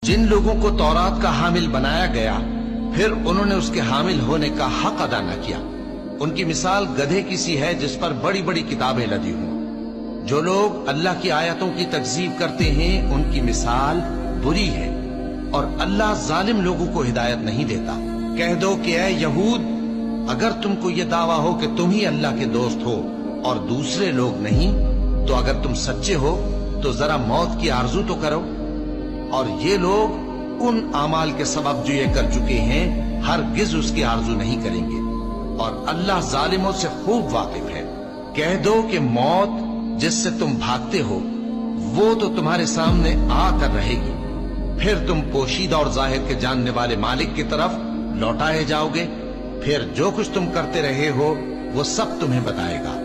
جن لوگوں کو تورات کا حامل بنایا گیا پھر انہوں نے اس کے حامل ہونے کا حق ادا نہ کیا، ان کی مثال گدھے کی سی ہے جس پر بڑی بڑی کتابیں لدی ہوں۔ جو لوگ اللہ کی آیتوں کی تکذیب کرتے ہیں ان کی مثال بری ہے، اور اللہ ظالم لوگوں کو ہدایت نہیں دیتا۔ کہہ دو کہ اے یہود، اگر تم کو یہ دعویٰ ہو کہ تم ہی اللہ کے دوست ہو اور دوسرے لوگ نہیں، تو اگر تم سچے ہو تو ذرا موت کی آرزو تو کرو۔ اور یہ لوگ ان اعمال کے سبب جو یہ کر چکے ہیں ہرگز اس کی آرزو نہیں کریں گے، اور اللہ ظالموں سے خوب واقف ہے۔ کہہ دو کہ موت جس سے تم بھاگتے ہو وہ تو تمہارے سامنے آ کر رہے گی، پھر تم پوشیدہ اور ظاہر کے جاننے والے مالک کی طرف لوٹائے جاؤ گے، پھر جو کچھ تم کرتے رہے ہو وہ سب تمہیں بتائے گا۔